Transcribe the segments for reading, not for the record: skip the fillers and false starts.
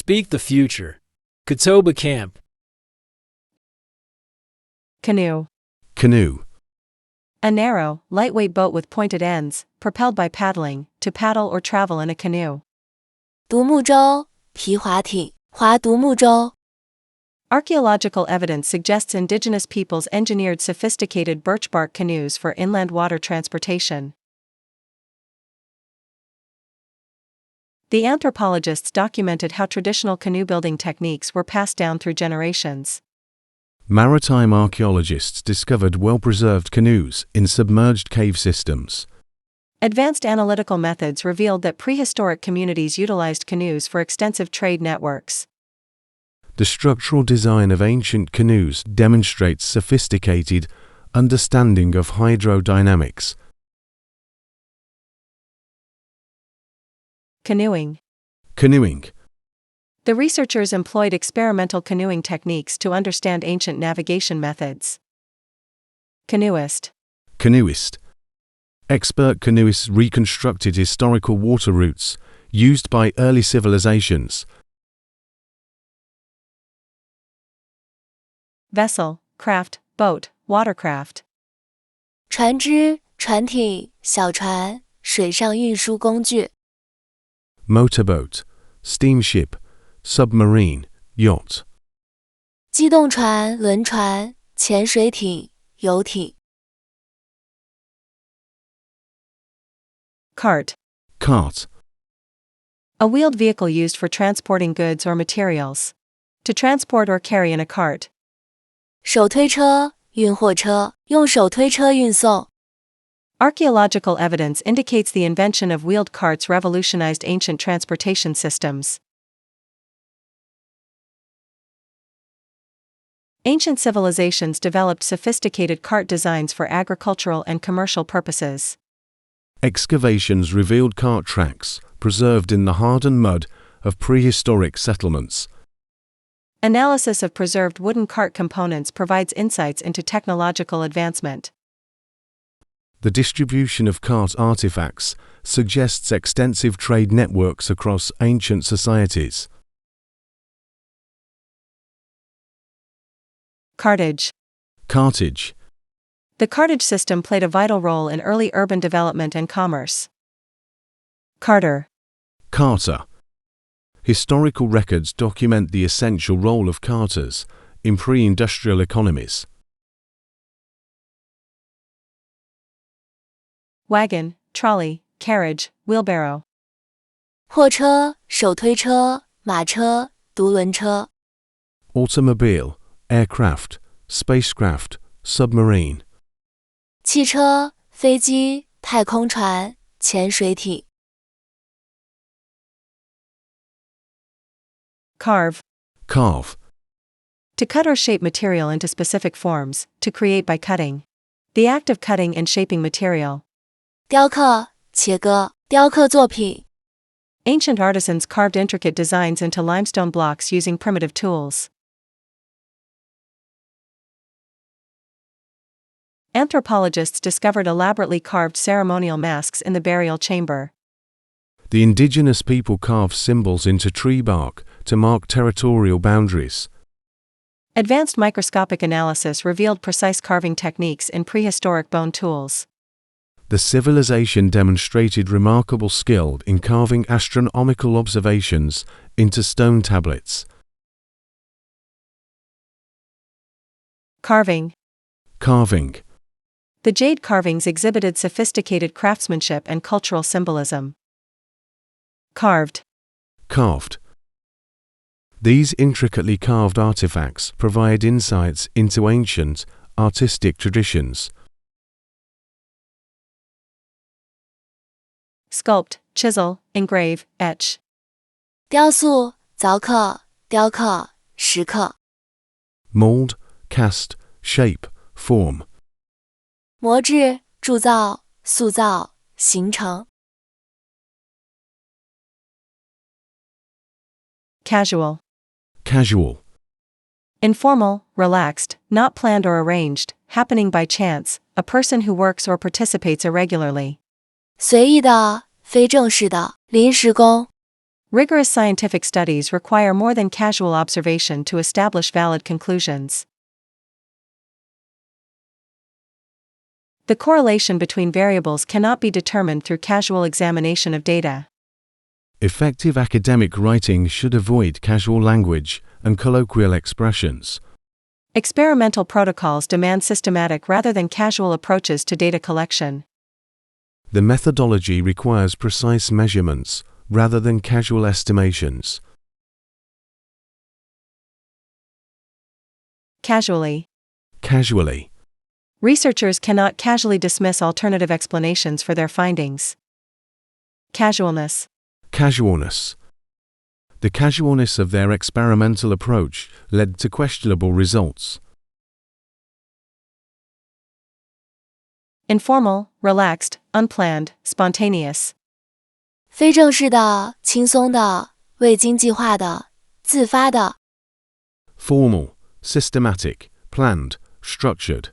Speak the future. Kotoba camp. Canoe. Canoe. A narrow, lightweight boat with pointed ends, propelled by paddling, to paddle or travel in a canoe. 独木舟、皮划艇、划独木舟。Archaeological evidence suggests indigenous peoples engineered sophisticated birchbark canoes for inland water transportation. The anthropologists documented how traditional canoe building techniques were passed down through generations. Maritime archaeologists discovered well-preserved canoes in submerged cave systems. Advanced analytical methods revealed that prehistoric communities utilized canoes for extensive trade networks. The structural design of ancient canoes demonstrates sophisticated understanding of hydrodynamics. Canoeing. Canoeing. The researchers employed experimental canoeing techniques to understand ancient navigation methods. Canoeist. Canoeist. Expert canoeists reconstructed historical water routes used by early civilizations. Vessel, craft, boat, watercraft. 船只、船艇、小船、水上运输工具。Motorboat, steamship, submarine, yacht. 机动船、轮船、潜水艇、游艇。Cart. Cart. A wheeled vehicle used for transporting goods or materials. To transport or carry in a cart. 手推车、运货车，用手推车运送。Archaeological evidence indicates the invention of wheeled carts revolutionized ancient transportation systems. Ancient civilizations developed sophisticated cart designs for agricultural and commercial purposes. Excavations revealed cart tracks preserved in the hardened mud of prehistoric settlements. Analysis of preserved wooden cart components provides insights into technological advancement. The distribution of cart artifacts suggests extensive trade networks across ancient societies. Cartage. Cartage. The cartage system played a vital role in early urban development and commerce. Carter. Carter. Historical records document the essential role of carters in pre-industrial economies. Wagon, trolley, carriage, wheelbarrow. 货车、手推车、马车、独轮车。Automobile, aircraft, spacecraft, submarine. 汽车、飞机、太空船、潜水艇。Carve. Carve. To cut or shape material into specific forms, to create by cutting. The act of cutting and shaping material. 雕刻、切割、雕刻作品。Ancient artisans carved intricate designs into limestone blocks using primitive tools. Anthropologists discovered elaborately carved ceremonial masks in the burial chamber. The indigenous people carved symbols into tree bark to mark territorial boundaries. Advanced microscopic analysis revealed precise carving techniques in prehistoric bone tools. The civilization demonstrated remarkable skill in carving astronomical observations into stone tablets. Carving. Carving. The jade carvings exhibited sophisticated craftsmanship and cultural symbolism. Carved. Carved. These intricately carved artifacts provide insights into ancient, artistic traditions. Sculpt, chisel, engrave, etch. 雕塑、凿刻、雕刻、蚀刻。Mold, cast, shape, form. 模制、铸造、塑造、形成。Casual. Casual. Informal, relaxed, not planned or arranged, happening by chance, a person who works or participates irregularly. 随意的、非正式的、临时工。Rigorous scientific studies require more than casual observation to establish valid conclusions. The correlation between variables cannot be determined through casual examination of data. Effective academic writing should avoid casual language and colloquial expressions. Experimental protocols demand systematic rather than casual approaches to data collection. The methodology requires precise measurements rather than casual estimations. Casually. Casually. Researchers cannot casually dismiss alternative explanations for their findings. Casualness. Casualness. The casualness of their experimental approach led to questionable results. Informal, relaxed, unplanned, spontaneous. 非正式的、轻松的、未经计划的、自发的。Formal, systematic, planned, structured.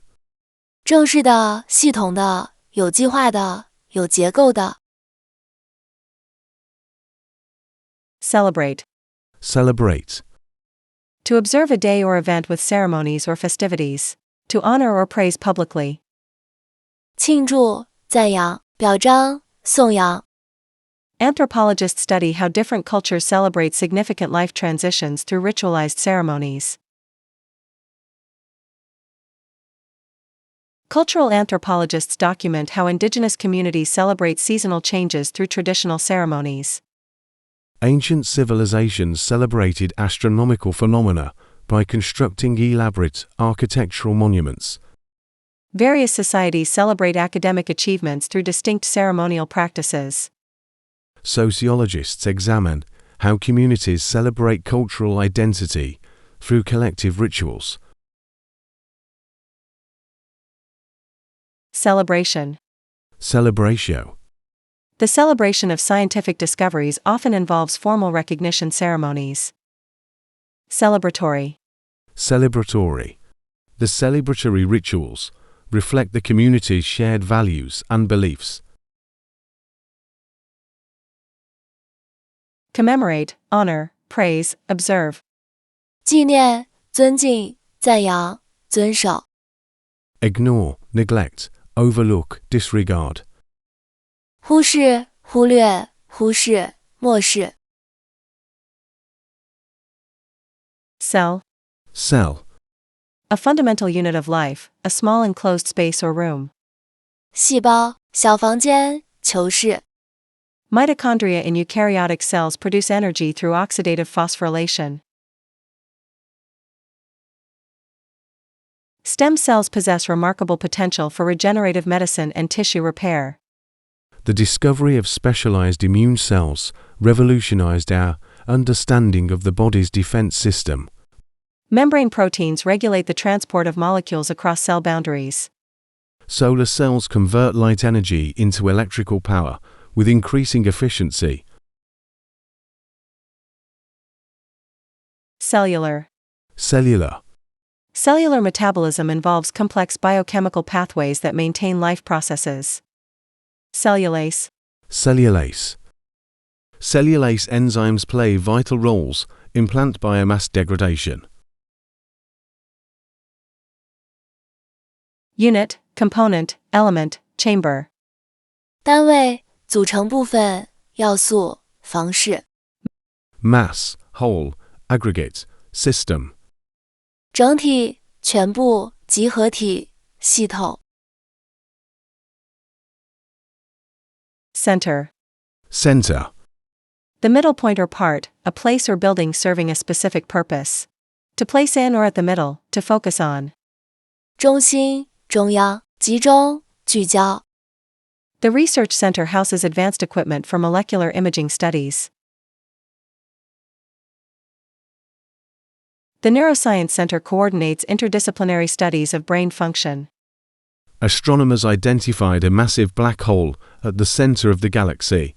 正式的、系统的、有计划的、有结构的。Celebrate. Celebrate. To observe a day or event with ceremonies or festivities. To honor or praise publicly. 庆祝、赞扬、表彰、颂扬。Anthropologists study how different cultures celebrate significant life transitions through ritualized ceremonies. Cultural anthropologists document how indigenous communities celebrate seasonal changes through traditional ceremonies. Ancient civilizations celebrated astronomical phenomena by constructing elaborate architectural monuments. Various societies celebrate academic achievements through distinct ceremonial practices. Sociologists examine how communities celebrate cultural identity through collective rituals. Celebration. Celebratio. The celebration of scientific discoveries often involves formal recognition ceremonies. Celebratory. Celebratory. The celebratory rituals reflect the community's shared values and beliefs. Commemorate, honor, praise, observe. 纪念、尊敬、赞扬、遵守。Ignore, neglect, overlook, disregard. 忽视、忽略、忽视、漠视。Cell. Cell. A fundamental unit of life, a small enclosed space or room. 细胞、小房间、球室。Mitochondria in eukaryotic cells produce energy through oxidative phosphorylation. Stem cells possess remarkable potential for regenerative medicine and tissue repair. The discovery of specialized immune cells revolutionized our understanding of the body's defense system. Membrane proteins regulate the transport of molecules across cell boundaries. Solar cells convert light energy into electrical power with increasing efficiency. Cellular. Cellular. Cellular metabolism involves complex biochemical pathways that maintain life processes. Cellulase. Cellulase. Cellulase enzymes play vital roles in plant biomass degradation. Unit, component, element, chamber. 单位、组成部分、要素、方式。Mass, whole, aggregate, system. 整体、全部、集合体、系统。Center. Center. The middle point or part, a place or building serving a specific purpose. To place in or at the middle, to focus on. 中心、中央、集中、聚焦。The research center houses advanced equipment for molecular imaging studies. The neuroscience center coordinates interdisciplinary studies of brain function. Astronomers identified a massive black hole at the center of the galaxy.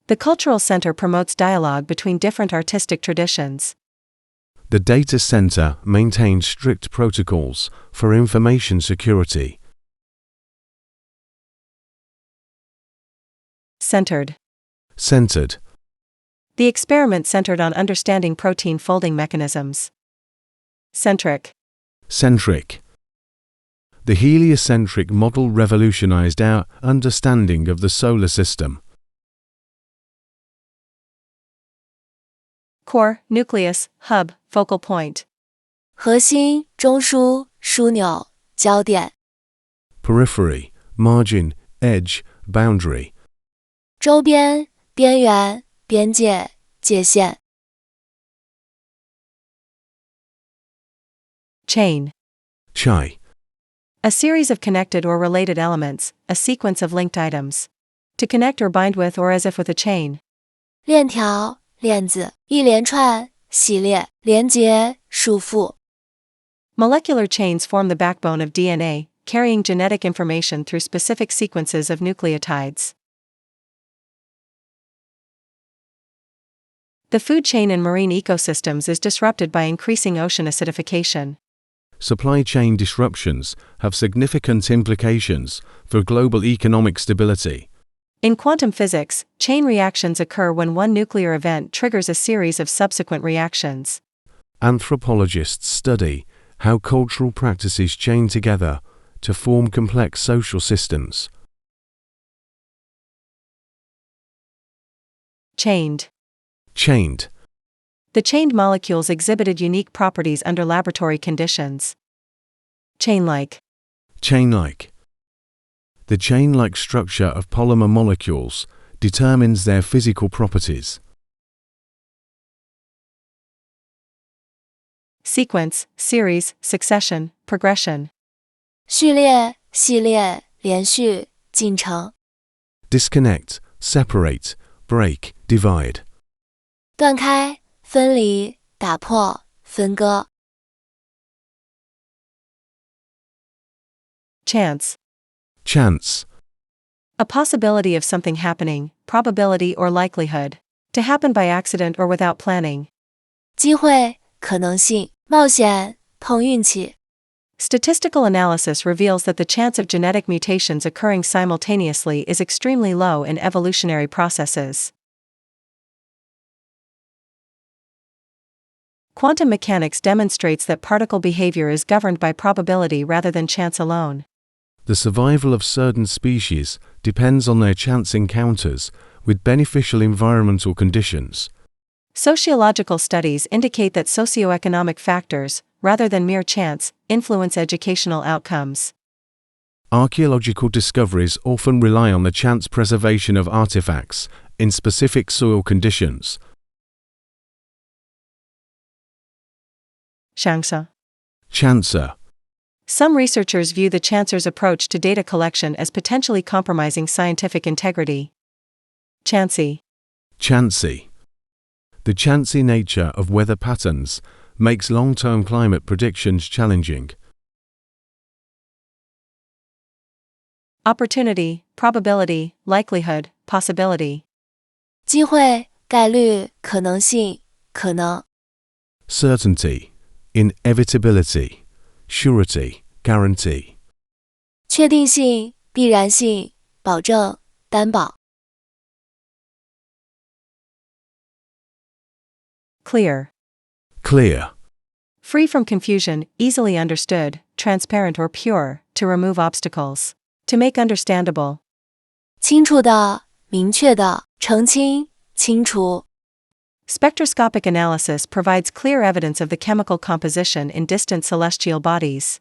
The cultural center promotes dialogue between different artistic traditions. The data center maintains strict protocols for information security. Centered. Centered. The experiment centered on understanding protein folding mechanisms. Centric. Centric. The heliocentric model revolutionized our understanding of the solar system. Core, nucleus, hub, focal point. 核心、中枢、枢纽、焦点。 Periphery, margin, edge, boundary. 周边、边缘、边界、界限。 Chain. Chai. A series of connected or related elements, a sequence of linked items. To connect or bind with or as if with a chain. 链条、链子，一连串、系列、连结、束缚。 Molecular chains form the backbone of DNA, carrying genetic information through specific sequences of nucleotides. The food chain in marine ecosystems is disrupted by increasing ocean acidification. Supply chain disruptions have significant implications for global economic stability. In quantum physics, chain reactions occur when one nuclear event triggers a series of subsequent reactions. Anthropologists study how cultural practices chain together to form complex social systems. Chained. Chained. The chained molecules exhibited unique properties under laboratory conditions. Chain-like. Chain-like. The chain-like structure of polymer molecules determines their physical properties. Sequence, series, succession, progression. 序列、系列、连续、进程。 Disconnect, separate, break, divide. 断开、分离、打破、分割。 Chance. Chance. A possibility of something happening, probability or likelihood. To happen by accident or without planning. 机会、可能性、冒险、碰运气。 Statistical analysis reveals that the chance of genetic mutations occurring simultaneously is extremely low in evolutionary processes. Quantum mechanics demonstrates that particle behavior is governed by probability rather than chance alone. The survival of certain species depends on their chance encounters with beneficial environmental conditions. Sociological studies indicate that socioeconomic factors, rather than mere chance, influence educational outcomes. Archaeological discoveries often rely on the chance preservation of artifacts in specific soil conditions. Chancer. Chancer. Some researchers view the chancer's approach to data collection as potentially compromising scientific integrity. Chancy. Chancy. The chancy nature of weather patterns makes long-term climate predictions challenging. Opportunity, probability, likelihood, possibility. 机会、概率、可能性、可能。 Certainty, inevitability, surety, guarantee. 确定性、必然性、保证、担保。 Clear. Clear. Free from confusion, easily understood, transparent or pure, to remove obstacles. To make understandable. 清楚的、明确的、澄清、清除。 Spectroscopic analysis provides clear evidence of the chemical composition in distant celestial bodies.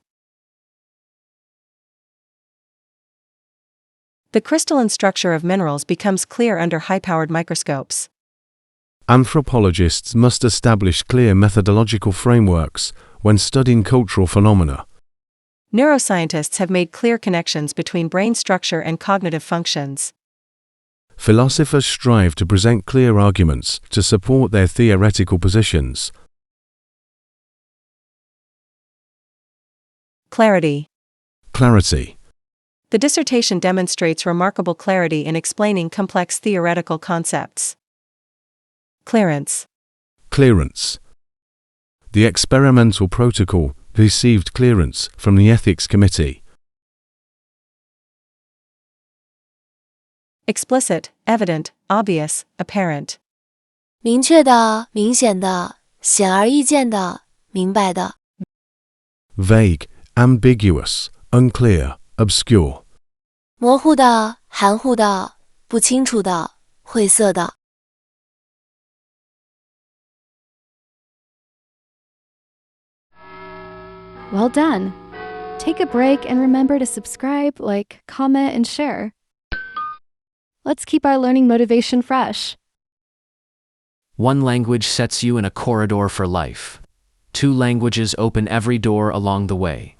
The crystalline structure of minerals becomes clear under high-powered microscopes. Anthropologists must establish clear methodological frameworks when studying cultural phenomena. Neuroscientists have made clear connections between brain structure and cognitive functions. Philosophers strive to present clear arguments to support their theoretical positions. Clarity. Clarity. The dissertation demonstrates remarkable clarity in explaining complex theoretical concepts. Clearance. Clearance. The experimental protocol received clearance from the ethics committee. Explicit, evident, obvious, apparent. 明确的、明显的、显而易见的、明白的。vague, ambiguous, unclear, obscure. 模糊的、含糊的、不清楚的、晦涩的。Well done! Take a break and remember to subscribe, like, comment, and share. Let's keep our learning motivation fresh. One language sets you in a corridor for life. 2 languages open every door along the way.